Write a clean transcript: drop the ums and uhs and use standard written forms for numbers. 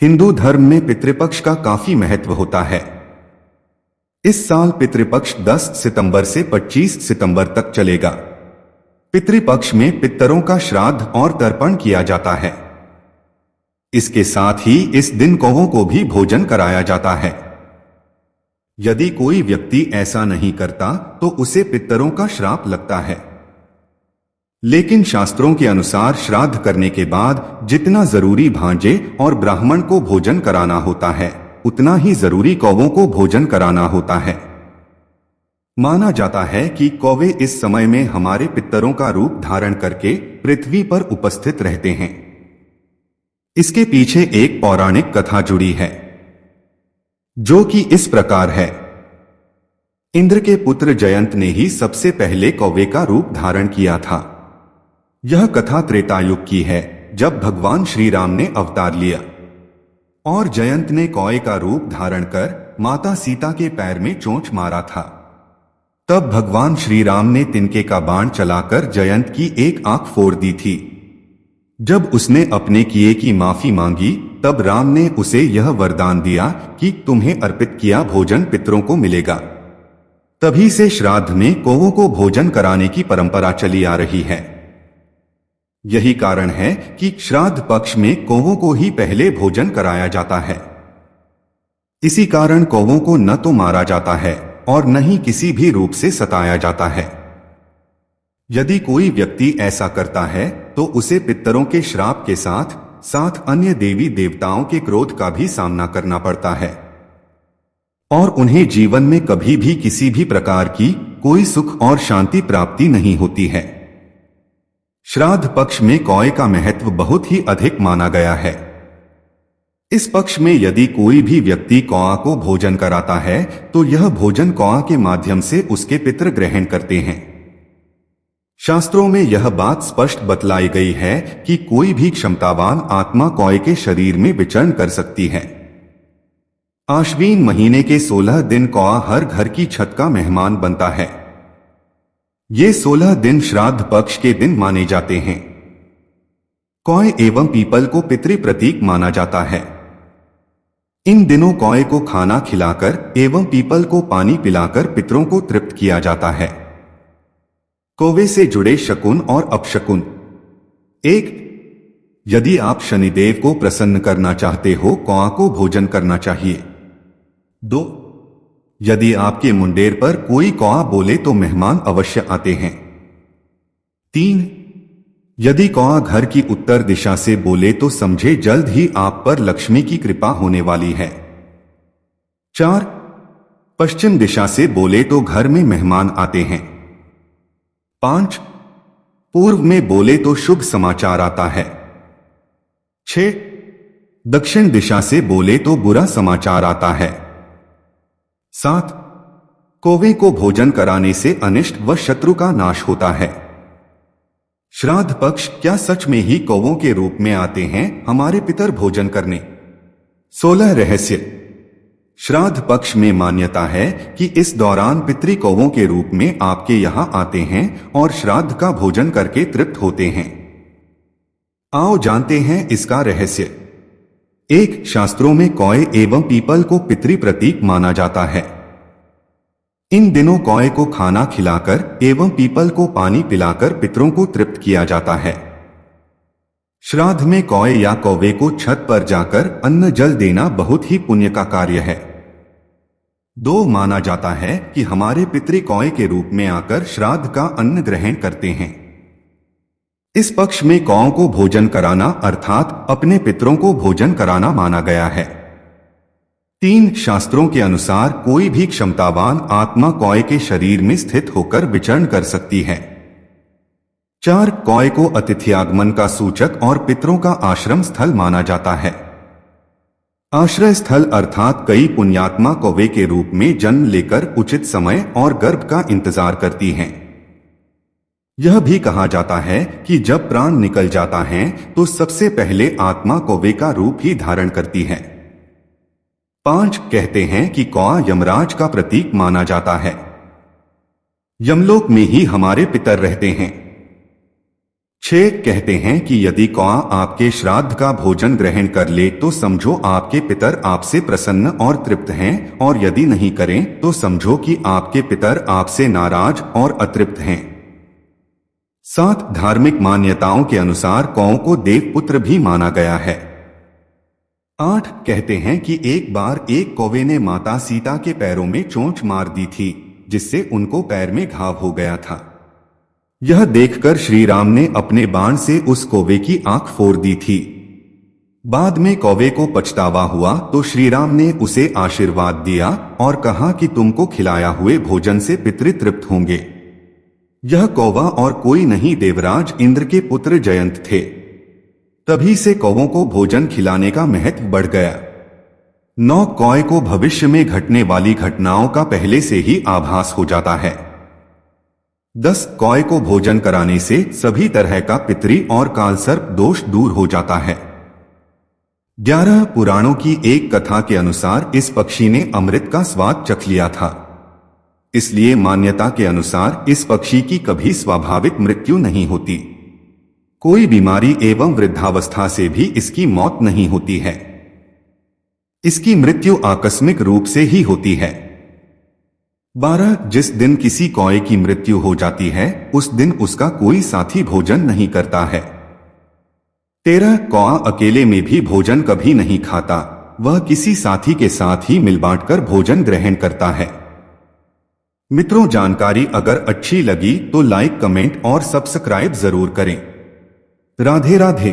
हिंदू धर्म में पितृपक्ष का काफी महत्व होता है। इस साल पितृपक्ष 10 सितंबर से 25 सितंबर तक चलेगा। पितृपक्ष में पितरों का श्राद्ध और तर्पण किया जाता है। इसके साथ ही इस दिन कौवों को भी भोजन कराया जाता है। यदि कोई व्यक्ति ऐसा नहीं करता तो उसे पितरों का श्राप लगता है। लेकिन शास्त्रों के अनुसार श्राद्ध करने के बाद जितना जरूरी भांजे और ब्राह्मण को भोजन कराना होता है, उतना ही जरूरी कौवों को भोजन कराना होता है। माना जाता है कि कौवे इस समय में हमारे पितरों का रूप धारण करके पृथ्वी पर उपस्थित रहते हैं। इसके पीछे एक पौराणिक कथा जुड़ी है, जो कि इस प्रकार है। इंद्र के पुत्र जयंत ने ही सबसे पहले कौवे का रूप धारण किया था। यह कथा त्रेता युग की है, जब भगवान श्री राम ने अवतार लिया और जयंत ने कौवे का रूप धारण कर माता सीता के पैर में चोंच मारा था। तब भगवान श्री राम ने तिनके का बाण चलाकर जयंत की एक आंख फोड़ दी थी। जब उसने अपने किए की माफी मांगी, तब राम ने उसे यह वरदान दिया कि तुम्हें अर्पित किया भोजन पितरों को मिलेगा। तभी से श्राद्ध में कौवों को भोजन कराने की परंपरा चली आ रही है। यही कारण है कि श्राद्ध पक्ष में कौवों को ही पहले भोजन कराया जाता है। इसी कारण कौवों को न तो मारा जाता है और न ही किसी भी रूप से सताया जाता है। यदि कोई व्यक्ति ऐसा करता है तो उसे पितरों के श्राप के साथ साथ अन्य देवी देवताओं के क्रोध का भी सामना करना पड़ता है और उन्हें जीवन में कभी भी किसी भी प्रकार की कोई सुख और शांति प्राप्ति नहीं होती है। श्राद्ध पक्ष में कौवे का महत्व बहुत ही अधिक माना गया है। इस पक्ष में यदि कोई भी व्यक्ति कौवा को भोजन कराता है तो यह भोजन कौवा के माध्यम से उसके पितर ग्रहण करते हैं। शास्त्रों में यह बात स्पष्ट बतलाई गई है कि कोई भी क्षमतावान आत्मा कौवे के शरीर में विचरण कर सकती है। आश्विन महीने के 16 दिन कौवा हर घर की छत का मेहमान बनता है। ये 16 दिन श्राद्ध पक्ष के दिन माने जाते हैं। कौवे एवं पीपल को पितृ प्रतीक माना जाता है। इन दिनों कौवे को खाना खिलाकर एवं पीपल को पानी पिलाकर पितरों को तृप्त किया जाता है। कौवे से जुड़े शकुन और अपशकुन। 1. यदि आप शनिदेव को प्रसन्न करना चाहते हो, कौवा को भोजन करना चाहिए। 2. यदि आपके मुंडेर पर कोई कौवा बोले तो मेहमान अवश्य आते हैं। 3. यदि कौवा घर की उत्तर दिशा से बोले तो समझे जल्द ही आप पर लक्ष्मी की कृपा होने वाली है। 4. पश्चिम दिशा से बोले तो घर में मेहमान आते हैं। 5. पूर्व में बोले तो शुभ समाचार आता है। 6. दक्षिण दिशा से बोले तो बुरा समाचार आता है। 7. कौवे को भोजन कराने से अनिष्ट व शत्रु का नाश होता है। श्राद्ध पक्ष क्या सच में ही कौवों के रूप में आते हैं हमारे पितर भोजन करने? 16 रहस्य। श्राद्ध पक्ष में मान्यता है कि इस दौरान पितृ कौवों के रूप में आपके यहां आते हैं और श्राद्ध का भोजन करके तृप्त होते हैं। आओ जानते हैं इसका रहस्य। 1. शास्त्रों में कौवे एवं पीपल को पितृ प्रतीक माना जाता है। इन दिनों कौवे को खाना खिलाकर एवं पीपल को पानी पिलाकर पितरों को तृप्त किया जाता है। श्राद्ध में कौवे या कौवे को छत पर जाकर अन्न जल देना बहुत ही पुण्य का कार्य है। 2. माना जाता है कि हमारे पितृ कौवे के रूप में आकर श्राद्ध का अन्न ग्रहण करते हैं। इस पक्ष में कौवों को भोजन कराना अर्थात अपने पितरों को भोजन कराना माना गया है। 3. शास्त्रों के अनुसार कोई भी क्षमतावान आत्मा कौवे के शरीर में स्थित होकर विचरण कर सकती है। 4. कौवे को अतिथि का सूचक और पितरों का आश्रम स्थल माना जाता है। आश्रय स्थल अर्थात कई पुण्यात्मा कौवे के रूप में जन्म लेकर उचित समय और गर्भ का इंतजार करती हैं। यह भी कहा जाता है कि जब प्राण निकल जाता है तो सबसे पहले आत्मा कौवे का रूप ही धारण करती है। 5. कहते हैं कि कौवा यमराज का प्रतीक माना जाता है। यमलोक में ही हमारे पितर रहते हैं। 6 कहते हैं कि यदि कौआ आपके श्राद्ध का भोजन ग्रहण कर ले तो समझो आपके पितर आपसे प्रसन्न और तृप्त हैं, और यदि नहीं करें तो समझो कि आपके पितर आपसे नाराज और अतृप्त हैं। 7 धार्मिक मान्यताओं के अनुसार कौओं को देवपुत्र भी माना गया है। 8 कहते हैं कि एक बार एक कौवे ने माता सीता के पैरों में चोंच मार दी थी, जिससे उनको पैर में घाव हो गया था। यह देखकर श्री राम ने अपने बाण से उस कौवे की आंख फोड़ दी थी। बाद में कौवे को पछतावा हुआ तो श्री राम ने उसे आशीर्वाद दिया और कहा कि तुमको खिलाया हुए भोजन से पितृ तृप्त होंगे। यह कौवा और कोई नहीं देवराज इंद्र के पुत्र जयंत थे। तभी से कौवों को भोजन खिलाने का महत्व बढ़ गया। 9 कौए को भविष्य में घटने वाली घटनाओं का पहले से ही आभास हो जाता है। 10 कौए को भोजन कराने से सभी तरह का पितरी और कालसर्प दोष दूर हो जाता है। 11 पुराणों की एक कथा के अनुसार इस पक्षी ने अमृत का स्वाद चख लिया था, इसलिए मान्यता के अनुसार इस पक्षी की कभी स्वाभाविक मृत्यु नहीं होती। कोई बीमारी एवं वृद्धावस्था से भी इसकी मौत नहीं होती है। इसकी मृत्यु आकस्मिक रूप से ही होती है। 12 जिस दिन किसी कौए की मृत्यु हो जाती है उस दिन उसका कोई साथी भोजन नहीं करता है। 13 कौआ अकेले में भी भोजन कभी नहीं खाता, वह किसी साथी के साथ ही मिल बांटकर भोजन ग्रहण करता है। मित्रों, जानकारी अगर अच्छी लगी तो लाइक, कमेंट और सब्सक्राइब जरूर करें। राधे राधे।